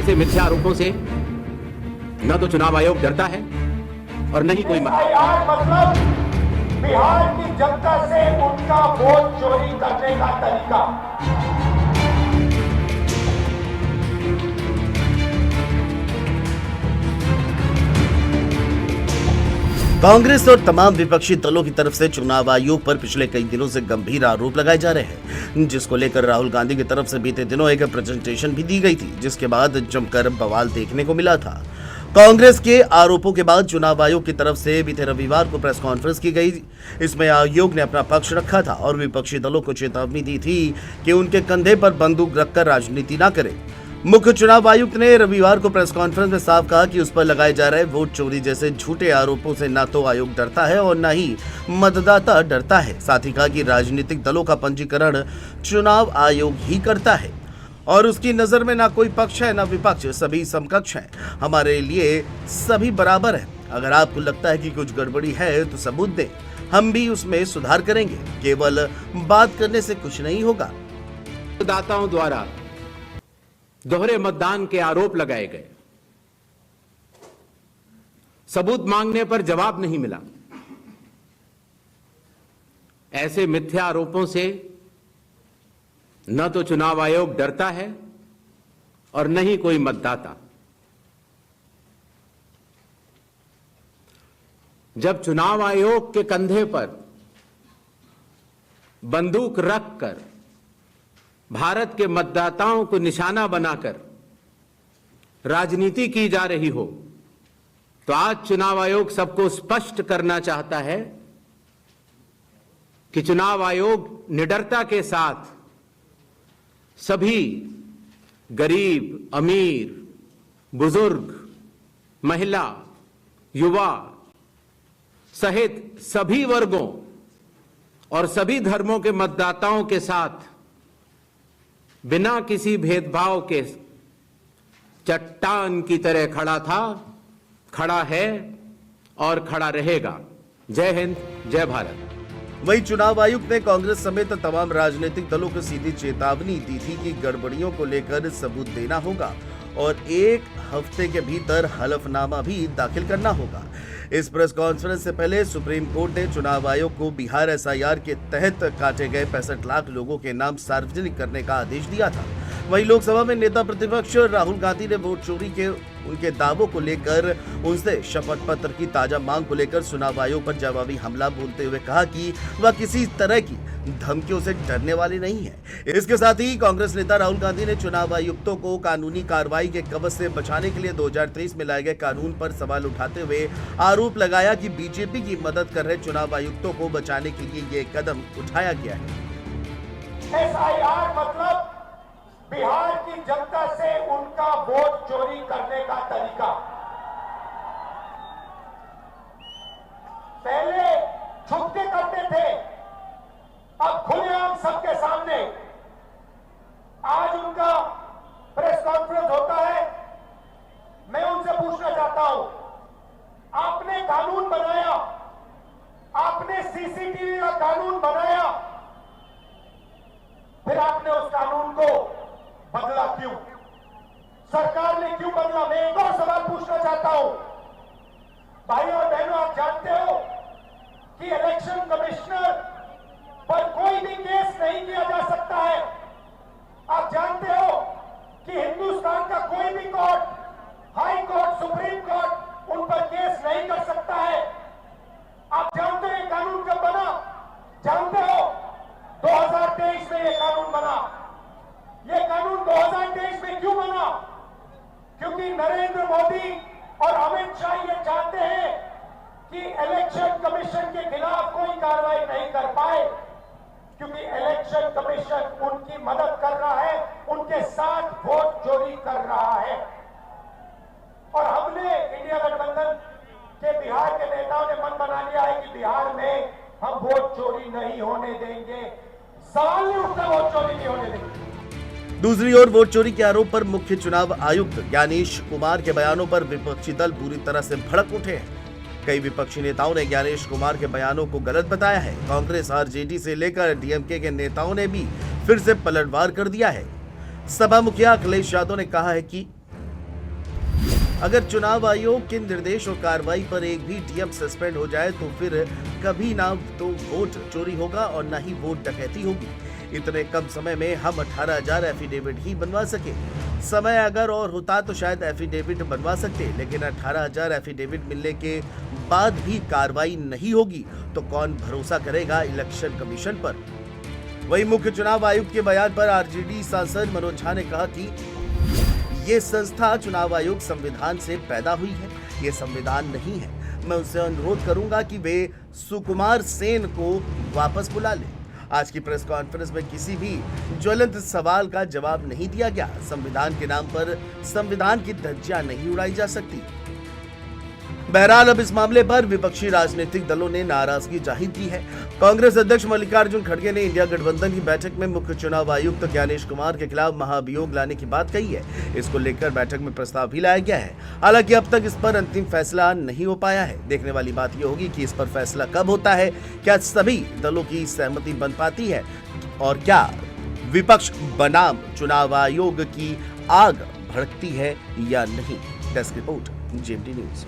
ऐसे मिथ्या आरोपों से न तो चुनाव आयोग डरता है और न ही कोई मतलब बिहार की जनता से उनका वोट चोरी करने का तरीका। कांग्रेस और तमाम विपक्षी दलों की तरफ से चुनाव आयोग पर पिछले कई दिनों से गंभीर आरोप लगाए जा रहे हैं, जिसको लेकर राहुल गांधी की तरफ से बीते दिनों एक प्रेजेंटेशन भी दी गई थी, जिसके बाद जमकर बवाल देखने को मिला था। कांग्रेस के आरोपों के बाद चुनाव आयोग की तरफ से बीते रविवार को प्रेस कॉन्फ्रेंस की गई। इसमें आयोग ने अपना पक्ष रखा था और विपक्षी दलों को चेतावनी दी थी कि उनके कंधे पर बंदूक रखकर राजनीति न करें। मुख्य चुनाव आयुक्त ने रविवार को प्रेस कॉन्फ्रेंस में साफ कहा कि उस पर लगाए जा रहे वोट चोरी जैसे झूठे आरोपों से न तो आयोग डरता है और न ही मतदाता डरता है। साथ ही कहा कि राजनीतिक दलों का पंजीकरण चुनाव आयोग ही करता है और उसकी नजर में ना कोई पक्ष है ना विपक्ष, सभी समकक्ष हैं। हमारे लिए सभी बराबर हैं। अगर आपको लगता है कि कुछ गड़बड़ी है तो सबूत दें, हम भी उसमें सुधार करेंगे। केवल बात करने से कुछ नहीं होगा। मतदाताओं द्वारा दोहरे मतदान के आरोप लगाए गए, सबूत मांगने पर जवाब नहीं मिला। ऐसे मिथ्या आरोपों से न तो चुनाव आयोग डरता है और न ही कोई मतदाता। जब चुनाव आयोग के कंधे पर बंदूक रखकर भारत के मतदाताओं को निशाना बनाकर राजनीति की जा रही हो, तो आज चुनाव आयोग सबको स्पष्ट करना चाहता है कि चुनाव आयोग निडरता के साथ सभी गरीब, अमीर, बुजुर्ग, महिला, युवा सहित सभी वर्गों और सभी धर्मों के मतदाताओं के साथ बिना किसी भेदभाव के चट्टान की तरह खड़ा था, खड़ा है और खड़ा रहेगा। जय हिंद, जय भारत। वहीं चुनाव आयुक्त ने कांग्रेस समेत तमाम राजनीतिक दलों को सीधी चेतावनी दी थी कि गड़बड़ियों को लेकर सबूत देना होगा और 1 हफ्ते के भीतर हलफनामा भी दाखिल करना होगा। इस प्रेस कॉन्फ्रेंस से पहले सुप्रीम कोर्ट ने चुनाव आयोग को बिहार एसआईआर के तहत काटे गए 65 लाख लोगों के नाम सार्वजनिक करने का आदेश दिया था। वहीं लोकसभा में नेता प्रतिपक्ष राहुल गांधी ने वोट चोरी के उनके दावों को लेकर उनसे शपथ पत्र की ताजा मांग को लेकर चुनाव आयोग पर जवाबी हमला बोलते हुए कहा कि वह किसी तरह की धमकियों से डरने वाली नहीं है। इसके साथ ही कांग्रेस नेता राहुल गांधी ने चुनाव आयुक्तों को कानूनी कार्रवाई के कवच से बचाने के लिए 2023 में लाए गए कानून पर सवाल उठाते हुए आरोप लगाया कि बीजेपी की मदद कर रहे चुनाव आयुक्तों को बचाने के लिए ये कदम उठाया गया है। एसआईआर मतलब बिहार की जनता से उनका वोट चोरी करने का तरीका। पहले छुप के करते थे, अब खुलेआम सबके सामने। आज उनका प्रेस कॉन्फ्रेंस होता है, मैं उनसे पूछना चाहता हूं, आपने कानून बनाया, आपने सीसीटीवी का कानून बनाया, फिर आपने उस कानून को बदला क्यों? सरकार ने क्यों बदला? मैं एक और सवाल पूछना चाहता हूं, भाइयों और बहनों, आप जानते हो कि इलेक्शन कमिश्नर पर कोई भी केस नहीं किया जा सकता है। आप जानते हो कि हिंदुस्तान का कोई भी court, high court, supreme court उन पर केस नहीं कर सकता है। आप जानते हो ये कानून कब बना? जानते हो 2023 में ये कानून बना। ये कानून 2023 में क्यों बना? क्योंकि नरेंद्र मोदी और अमित शाह ये चाहते हैं कि इलेक्शन कमीशन के खिलाफ कोई कार्रवाई नहीं कर पाए, क्योंकि इलेक्शन कमीशन उनकी मदद कर रहा है, उनके साथ वोट चोरी कर रहा है। और हमने इंडिया गठबंधन के बिहार के नेताओं ने मन बना लिया है कि बिहार में हम वोट चोरी नहीं होने देंगे। सवाल नहीं उठता, वोट चोरी नहीं होने देंगे। दूसरी ओर वोट चोरी के आरोप पर मुख्य चुनाव आयुक्त ज्ञानेश कुमार के बयानों पर विपक्षी दल पूरी तरह से भड़क उठे हैं। कई विपक्षी नेताओं ने ज्ञानेश कुमार के बयानों को गलत बताया है। कांग्रेस, आरजेडी से लेकर डीएमके के नेताओं ने भी फिर से पलटवार कर दिया है। सभा मुखिया अखिलेश यादव ने कहा है कि अगर चुनाव आयोग के निर्देश और कार्रवाई पर एक भी डीएम सस्पेंड हो जाए तो फिर कभी ना तो वोट चोरी होगा और ना ही वोट डकैती होगी। इतने कम समय में हम 18,000 एफिडेविट ही बनवा सके। समय अगर और होता तो शायद एफिडेविट बनवा सकते, लेकिन 18,000 एफिडेविट मिलने के बाद भी कार्रवाई नहीं होगी तो कौन भरोसा करेगा इलेक्शन कमीशन पर। वहीं मुख्य चुनाव आयुक्त के बयान पर आरजेडी सांसद मनोज झा ने कहा कि ये संस्था चुनाव आयोग संविधान से पैदा हुई है, ये संविधान नहीं है। मैं उनसे अनुरोध करूंगा कि वे सुकुमार सेन को वापस बुला लें। आज की प्रेस कॉन्फ्रेंस में किसी भी ज्वलंत सवाल का जवाब नहीं दिया गया। संविधान के नाम पर संविधान की धज्जियां नहीं उड़ाई जा सकती। बहरहाल अब इस मामले पर विपक्षी राजनीतिक दलों ने नाराजगी जाहिर की है। कांग्रेस अध्यक्ष मल्लिकार्जुन खड़गे ने इंडिया गठबंधन की बैठक में मुख्य चुनाव आयुक्त ज्ञानेश कुमार के खिलाफ महाभियोग लाने की बात कही है। इसको लेकर बैठक में प्रस्ताव भी लाया गया है। हालांकि अब तक इस पर अंतिम फैसला नहीं हो पाया है। देखने वाली बात यह होगी कि इस पर फैसला कब होता है, क्या सभी दलों की सहमति बन पाती है और क्या विपक्ष बनाम चुनाव आयोग की आग भड़कती है या नहीं। Desk report, JMT news.